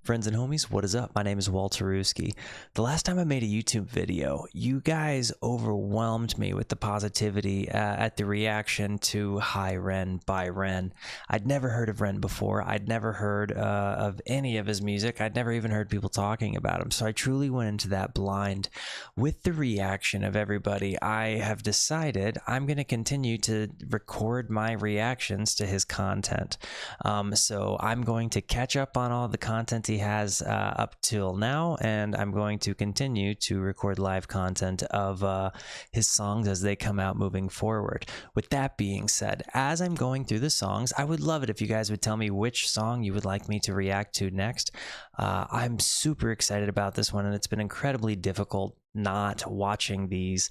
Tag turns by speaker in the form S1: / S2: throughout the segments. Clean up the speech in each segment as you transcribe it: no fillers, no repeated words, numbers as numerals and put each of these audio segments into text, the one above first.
S1: Friends and homies, what is up? My name is Walter Ruski. The last time I made a YouTube video, you guys overwhelmed me with the positivity at the reaction to Hi-Ren by Ren. I'd never heard of Ren before. I'd never heard of any of his music. I'd never even heard people talking about him. So I truly went into that blind. With the reaction of everybody, I have decided I'm going to continue to record my reactions to his content. So I'm going to catch up on all the content he has up till now, and I'm going to continue to record live content of his songs as they come out moving forward. With that being said, as I'm going through the songs, I would love it if you guys would tell me which song you would like me to react to next. I'm super excited about this one, and it's been incredibly difficult not watching these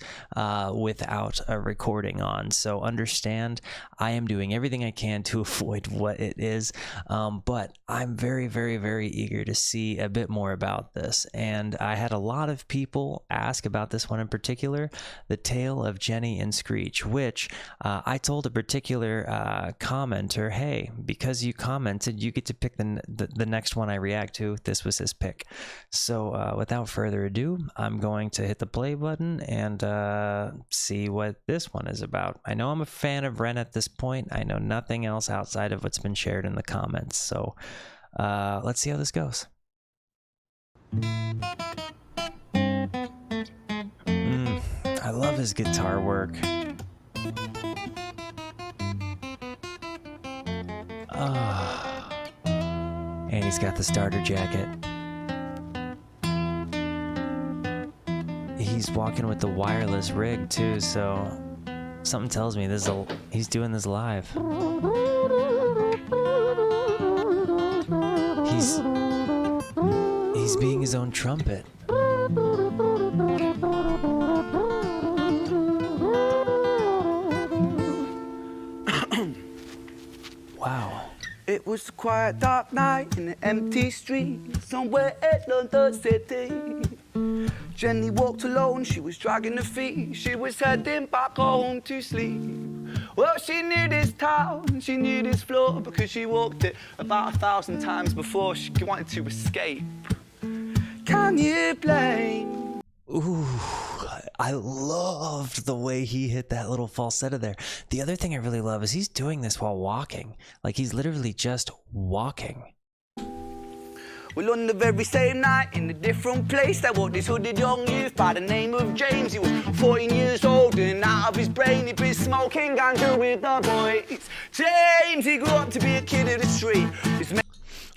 S1: without a recording on. So understand, I am doing everything I can to avoid what it is, but I'm very, very, very eager to see a bit more about this. And I had a lot of people ask about this one in particular, the tale of Jenny and Screech, which I told a particular commenter, hey, because you commented, you get to pick the next one I react to. This was his pick. So without further ado, I'm going to hit the play button and see what this one is about. I know I'm a fan of Ren at this point. I know nothing else outside of what's been shared in the comments. So let's see how this goes. I love his guitar work. And he's got the starter jacket. He's walking with the wireless rig too, so something tells me he's doing this live. He's being his own trumpet. Wow.
S2: It was a quiet, dark night in an empty street somewhere in London City. Jenny walked alone, she was dragging her feet. She was heading back home to sleep. Well, she knew this town, she knew this floor, because she walked it about 1,000 times before she wanted to escape. Can you blame?
S1: Ooh, I loved the way he hit that little falsetto there. The other thing I really love is he's doing this while walking. Like, he's literally just walking.
S2: Well, on the very same night, in a different place, there was this hooded young youth by the name of James. He was 14 years old and out of his brain, he'd been smoking ganja with the boys. James, he grew up to be a kid of the street.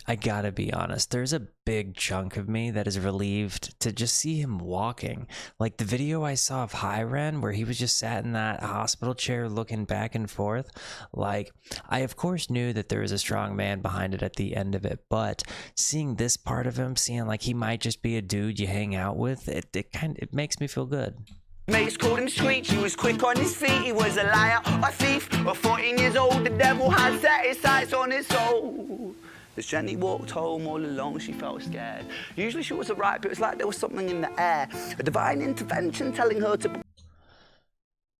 S1: I gotta be honest, there's a big chunk of me that is relieved to just see him walking. Like the video I saw of Hi-Ren where he was just sat in that hospital chair looking back and forth. Like, I of course knew that there was a strong man behind it at the end of it, but seeing this part of him, seeing like he might just be a dude you hang out with, it makes me feel good.
S2: Mates called him Screech, he was quick on his feet, he was a liar, a thief. At 14 years old, the devil had set his sights on his soul. As Jenny walked home all alone, she felt scared. Usually she was alright, but it was like there was something in the air. A divine intervention telling her to...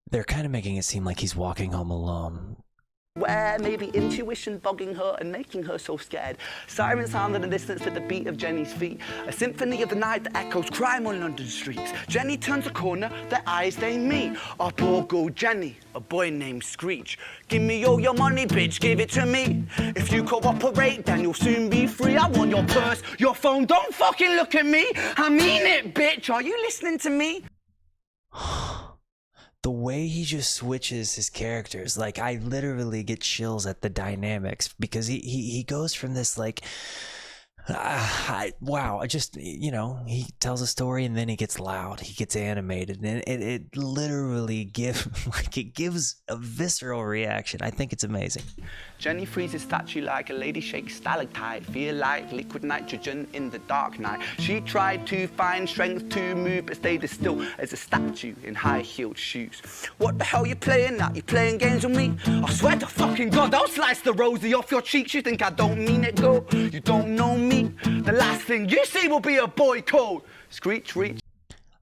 S1: They're kind of making it seem like he's walking home alone.
S2: Where maybe intuition bogging her and making her so scared. Sirens sound in the distance at the beat of Jenny's feet. A symphony of the night that echoes crime on London streets. Jenny turns a corner, their eyes they meet. Our poor girl Jenny, a boy named Screech. Give me all your money, bitch, give it to me. If you cooperate, then you'll soon be free. I want your purse, your phone, don't fucking look at me. I mean it, bitch, are you listening to me?
S1: The way he just switches his characters, like I literally get chills at the dynamics because he goes from this like wow, just, you know, he tells a story and then he gets loud, he gets animated, and it literally gives a visceral reaction. I think it's amazing.
S2: Jenny freezes statue like a lady shakes stalactite, feel like liquid nitrogen in the dark night. She tried to find strength to move but stayed as still as a statue in high-heeled shoes. What the hell you playing at? You playing games with me? I swear to fucking God, I'll slice the rosy off your cheeks. You think I don't mean it, girl? You don't know me. The last thing you see will be a boy called Screech Reach.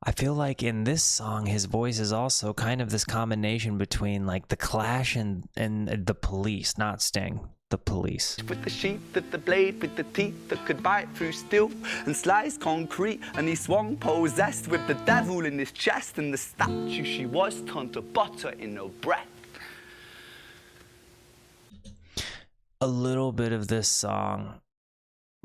S1: I feel like in this song, his voice is also kind of this combination between like The Clash and the Police, not Sting. the police.
S2: With the sheath, that the blade, with the teeth that could bite through steel and slice concrete. And he swung possessed with the devil in his chest, and the statue she was turned to butter in her breath.
S1: A little bit of this song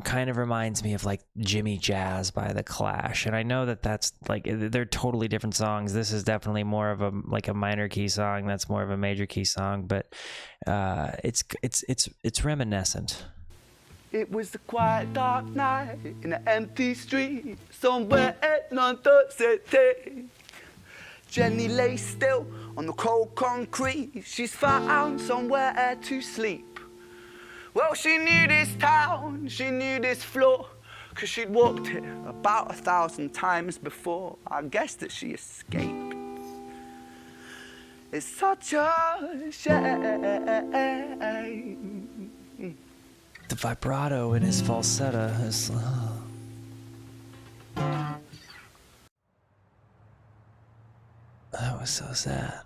S1: kind of reminds me of like Jimmy Jazz by The Clash, and I know that that's like they're totally different songs. This is definitely more of a like a minor key song, that's more of a major key song, but it's reminiscent.
S2: It was a quiet dark night in an empty street somewhere in another city. Jenny lay still on the cold concrete. She's found somewhere to sleep. Well, she knew this town, she knew this floor, 'cause she'd walked it about 1,000 times before. I guess that she escaped. It's such a shame.
S1: The vibrato in his falsetto is... That was so sad.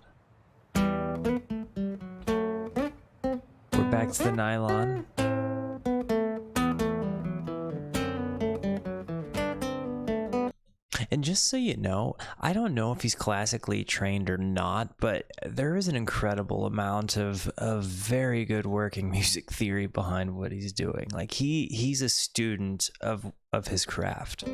S1: We're back to the nylon. And just so you know, I don't know if he's classically trained or not, but there is an incredible amount of very good working music theory behind what he's doing. Like he's a student of his craft.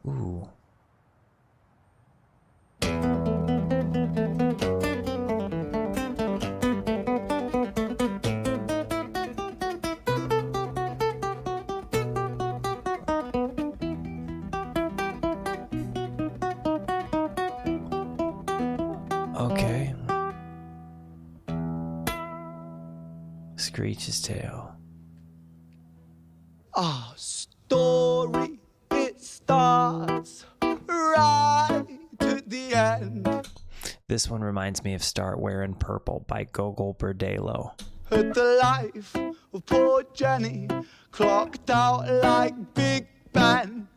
S1: Ooh. Okay. Screech's tail.
S2: Our story, it starts right at the end.
S1: This one reminds me of Start Wearing Purple by Gogol Bordello.
S2: At the life of poor Jenny, clocked out like Big Ben.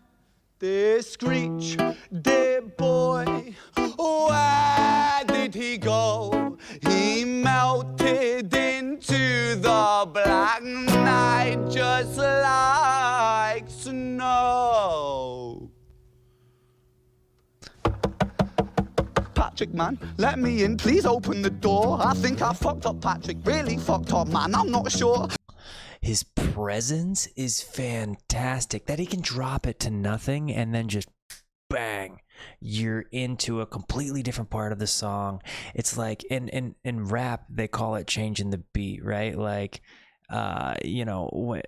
S2: Dear Screech, dear boy, where did he go? He melted into the black night just like snow. Patrick, man, let me in, please open the door. I think I fucked up, Patrick, really fucked up, man, I'm not sure.
S1: His presence is fantastic, that he can drop it to nothing and then just bang, you're into a completely different part of the song. It's like in rap they call it changing the beat, right? Like you know,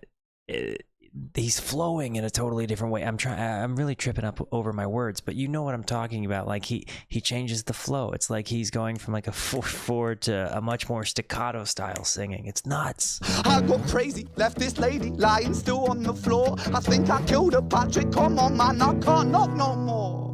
S1: he's flowing in a totally different way. I'm really tripping up over my words, but you know what I'm talking about. Like he changes the flow. It's like he's going from like a 4/4 to a much more staccato style singing. It's nuts.
S2: I got crazy, left this lady lying still on the floor. I think I killed her, Patrick, come on man, I can't knock no more.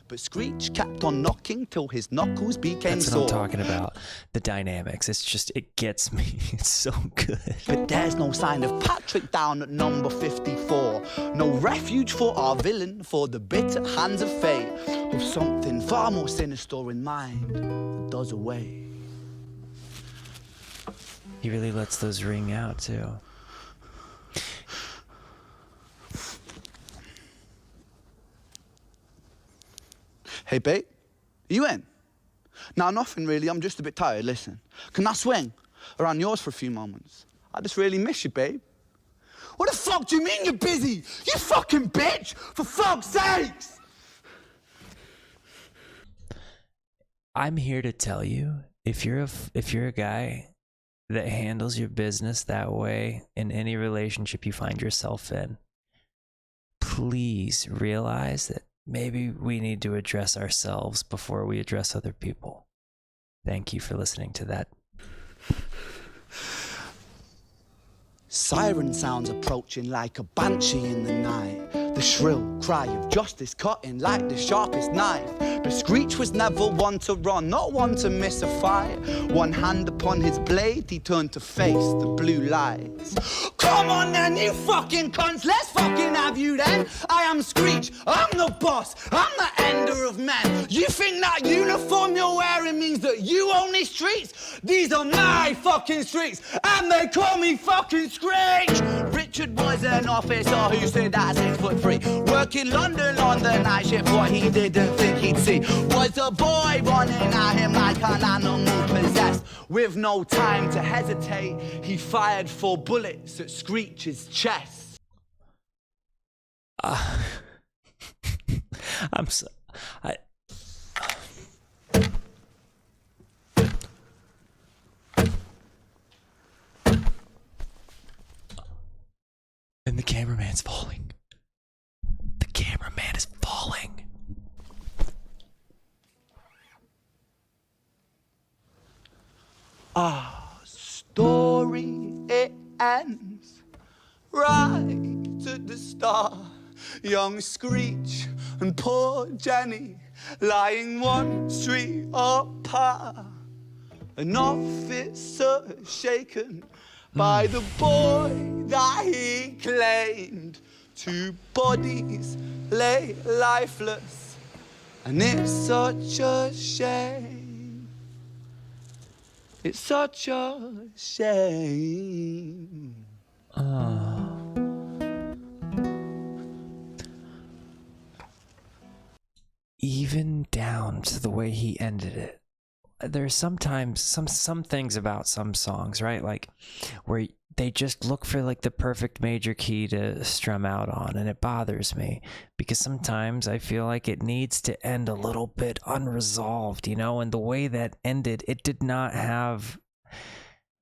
S2: But Screech kept on knocking till his knuckles became
S1: That's
S2: sore.
S1: what I'm talking about. The dynamics. It's just, it gets me. It's so good.
S2: But there's no sign of Patrick down at number 54. No refuge for our villain, for the bitter hands of fate, with something far more sinister in mind that does away.
S1: He really lets those ring out too.
S2: Hey, babe, are you in? Now, nothing really, I'm just a bit tired, listen. Can I swing around yours for a few moments? I just really miss you, babe. What the fuck do you mean you're busy? You fucking bitch, for fuck's sakes!
S1: I'm here to tell you, if you're a guy that handles your business that way in any relationship you find yourself in, please realize that maybe we need to address ourselves before we address other people. Thank you for listening to that.
S2: Siren sounds approaching like a banshee in the night. The shrill cry of justice cutting like the sharpest knife. But Screech was never one to run, not one to miss a fight. One hand upon his blade, he turned to face the blue lights. Come on then, you fucking cunts, let's fight! fucking have you then? I am Screech, I'm the boss, I'm the ender of men. You think that uniform you're wearing means that you own these streets? These are my fucking streets, and they call me fucking Screech. Richard was an officer who stood at 6'3", working London on the night shift. What he didn't think he'd see was a boy running at him like an animal possessed. With no time to hesitate, he fired 4 bullets at Screech's chest.
S1: I'm so... And the cameraman's falling. The cameraman is falling.
S2: Our story, it ends right at the start. Young Screech and poor Jenny lying 1 street apart. An officer shaken by the boy that he claimed. 2 bodies lay lifeless, and it's such a shame. It's such a shame.
S1: Even down to the way he ended it. There's sometimes some things about some songs, right? Like where they just look for like the perfect major key to strum out on, and it bothers me because sometimes I feel like it needs to end a little bit unresolved, you know? And the way that ended, it did not have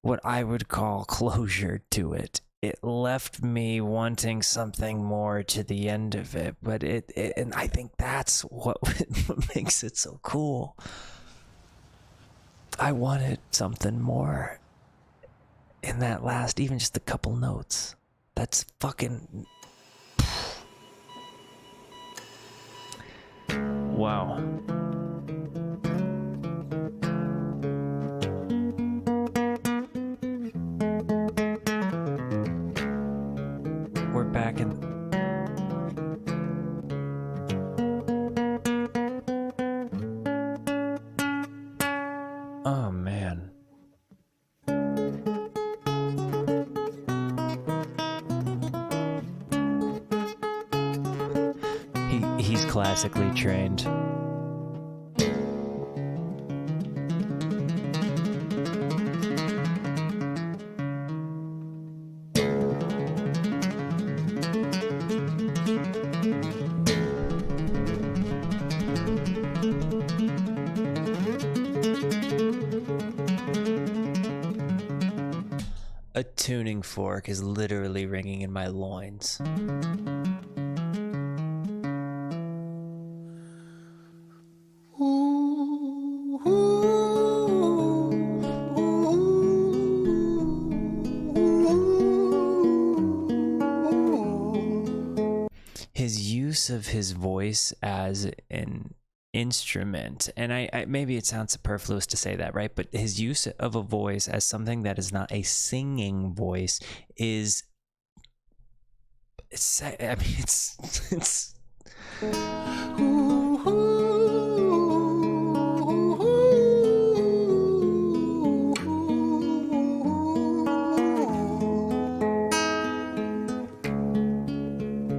S1: what I would call closure to it. It left me wanting something more to the end of it, but and I think that's what makes it so cool. I wanted something more in that last, even just a couple notes. That's fucking... Wow. We're back in... Oh, man. He's classically trained. A tuning fork is literally ringing in my loins. His use of his voice as an instrument, and I maybe it sounds superfluous to say that, right? But his use of a voice as something that is not a singing voice is, it's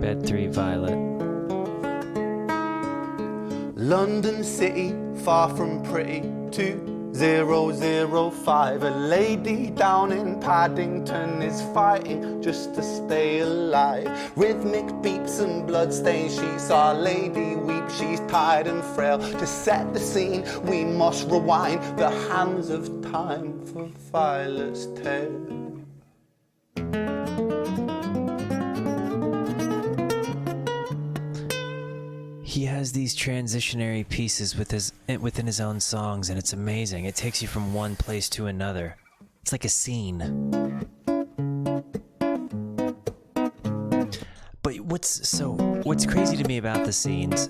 S1: Bed 3 Violet.
S2: London City, far from pretty, 2005. A lady down in Paddington is fighting just to stay alive. Rhythmic beeps and bloodstains, she saw a lady weep. She's tired and frail. To set the scene, we must rewind the hands of time for Violet's tale.
S1: He has these transitionary pieces within his own songs, and it's amazing. It takes you from one place to another. It's like a scene. But what's crazy to me about the scenes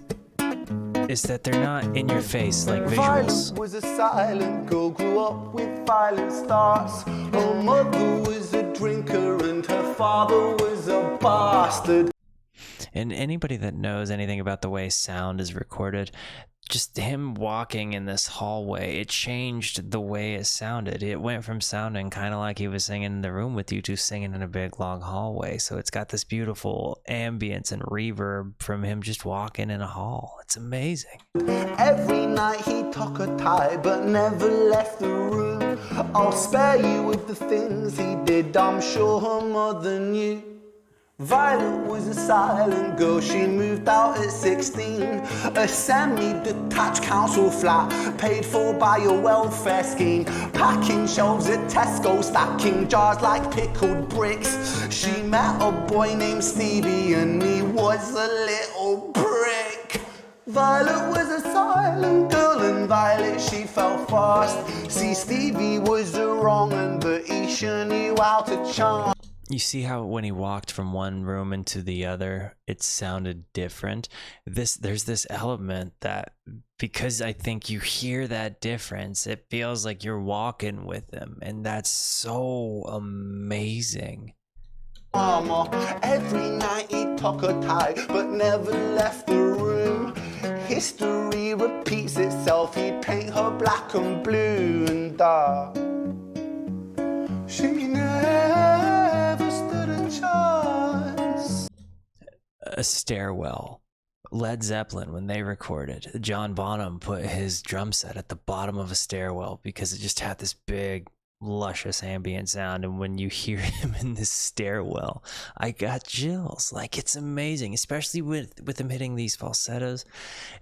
S1: is that they're not in your face like visuals.
S2: Violet was a silent girl, grew up with violent starts. Her mother was a drinker and her father was a bastard.
S1: And anybody that knows anything about the way sound is recorded, just him walking in this hallway, it changed the way it sounded. It went from sounding kind of like he was singing in the room with you to singing in a big long hallway. So it's got this beautiful ambience and reverb from him just walking in a hall. It's amazing.
S2: Every night he took a tie but never left the room. I'll spare you with the things he did, I'm sure more than you. Violet was a silent girl, she moved out at 16. A semi-detached council flat, paid for by a welfare scheme. Packing shelves at Tesco, stacking jars like pickled bricks. She met a boy named Stevie and he was a little prick. Violet was a silent girl and Violet, she fell fast. See, Stevie was the wrong one, but he sure knew how to charm.
S1: You see how when he walked from one room into the other, it sounded different. There's this element that, because I think you hear that difference, it feels like you're walking with him, and that's so amazing.
S2: Every night he took a tie but never left the room. History repeats itself, he'd paint her black and blue and dark. She never stood a chance.
S1: A stairwell. Led Zeppelin, when they recorded, John Bonham put his drum set at the bottom of a stairwell because it just had this big, luscious ambient sound. And when you hear him in this stairwell, I got chills. Like, it's amazing, especially with him hitting these falsettos.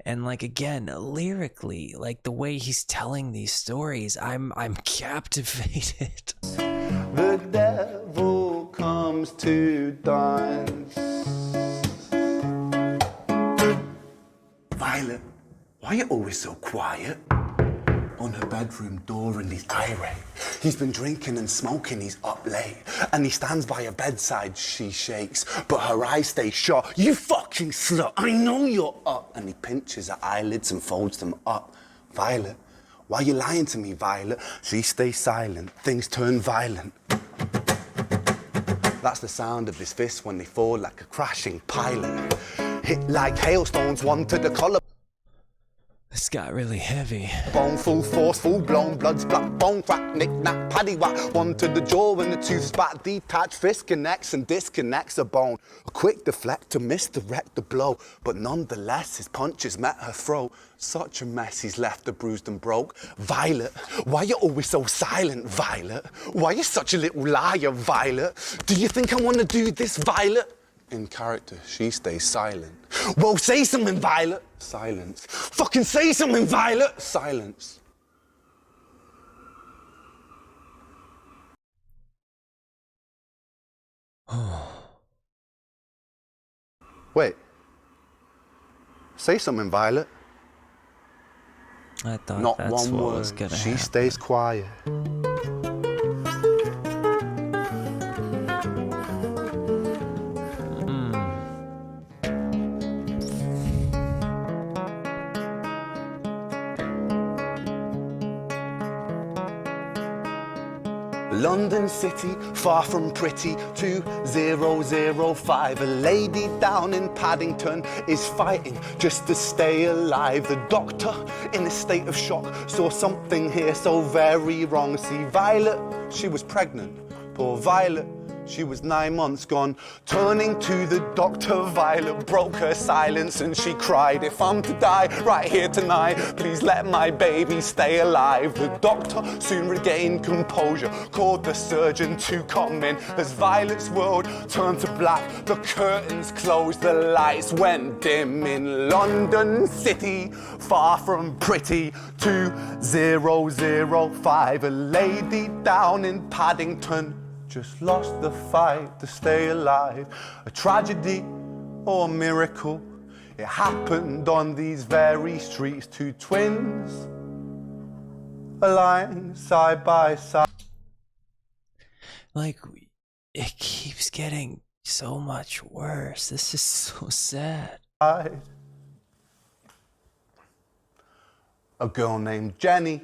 S1: And like, again, lyrically, like the way he's telling these stories, I'm captivated.
S2: The devil comes to dance. Violet, why are you always so quiet? On her bedroom door and he's Hi-Ren. He's been drinking and smoking, he's up late. And he stands by her bedside, she shakes, but her eyes stay shut. You fucking slut, I know you're up. And he pinches her eyelids and folds them up. Violet, why are you lying to me, Violet? She stays silent, things turn violent. That's the sound of his fists when they fall like a crashing pilot. Hit like hailstones, one to the collar.
S1: This got really heavy.
S2: Bone full force, full blown, blood's black bone crack, knick knack, paddy whack. One to the jaw and the tooth spat, detached fist connects and disconnects a bone. A quick deflect to misdirect the blow, but nonetheless his punches met her throat. Such a mess he's left her bruised and broke. Violet, why you always so silent, Violet? Why you such a little liar, Violet? Do you think I wanna do this, Violet? In character, she stays silent. Well, say something, Violet. Silence. Fucking say something, Violet. Silence. Wait. Say something, Violet.
S1: I thought
S2: Not
S1: that's
S2: one
S1: what
S2: word.
S1: was gonna
S2: She
S1: happen.
S2: stays quiet. London City, far from pretty, 2005. A lady down in Paddington is fighting just to stay alive. The doctor, in a state of shock, saw something here so very wrong. See, Violet, she was pregnant. Poor Violet, she was 9 months gone. Turning to the doctor, Violet broke her silence and she cried, if I'm to die right here tonight, please let my baby stay alive. The doctor soon regained composure, called the surgeon to come in. As Violet's world turned to black, the curtains closed, the lights went dim. In London City, far from pretty, 2005. A lady down in Paddington just lost the fight to stay alive. A tragedy or a miracle, it happened on these very streets. Two twins aligned side by side.
S1: Like, it keeps getting so much worse. This is so sad.
S2: A girl named Jenny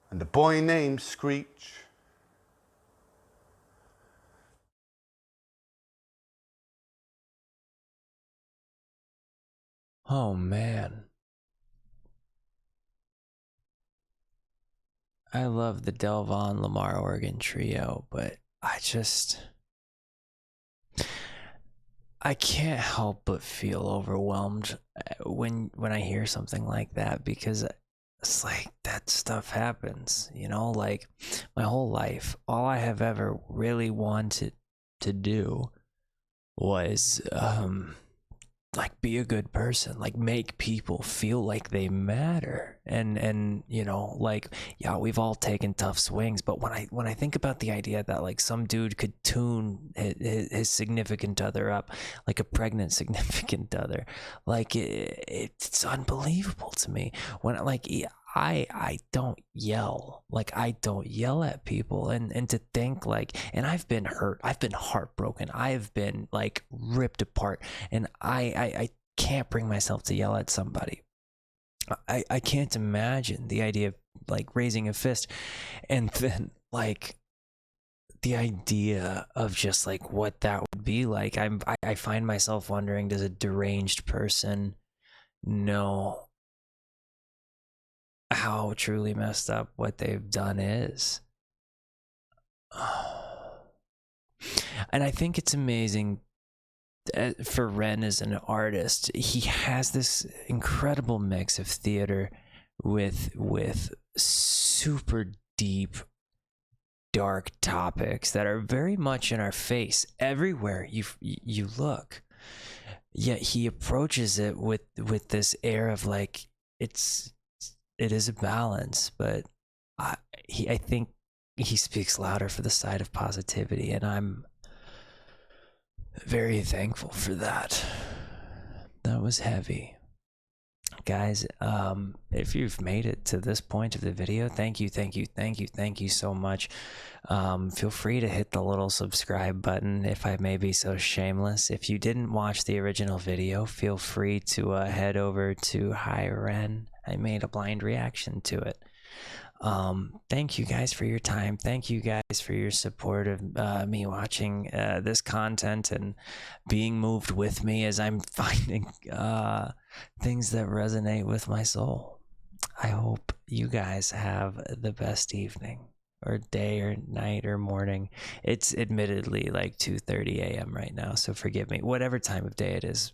S2: and a boy named Screech.
S1: Oh man. I love the Delvon Lamar Organ trio, but I can't help but feel overwhelmed when I hear something like that, because it's like that stuff happens, you know, like my whole life all I have ever really wanted to do was like be a good person, like make people feel like they matter. And you know, like, yeah, we've all taken tough swings, but when I think about the idea that like some dude could tune his significant other up like a pregnant significant other, like it's unbelievable to me. When like I don't yell, like I don't yell at people. And to think like, and I've been hurt, I've been heartbroken, I've been like ripped apart, and I can't bring myself to yell at somebody. I can't imagine the idea of like raising a fist, and then like the idea of just like what that would be like. I find myself wondering, does a deranged person know how truly messed up what they've done is? And I think it's amazing for Ren as an artist. He has this incredible mix of theater with super deep dark topics that are very much in our face everywhere you look. Yet he approaches it with this air of like it is a balance, but I think he speaks louder for the side of positivity, and I'm very thankful for that. That was heavy. Guys, if you've made it to this point of the video, thank you so much. Feel free to hit the little subscribe button if I may be so shameless. If you didn't watch the original video, feel free to head over to Hi-Ren. I made a blind reaction to it. Thank you guys for your time. Thank you guys for your support of me watching this content and being moved with me as I'm finding things that resonate with my soul. I hope you guys have the best evening or day or night or morning. It's admittedly like 2:30 a.m. right now, so forgive me. Whatever time of day it is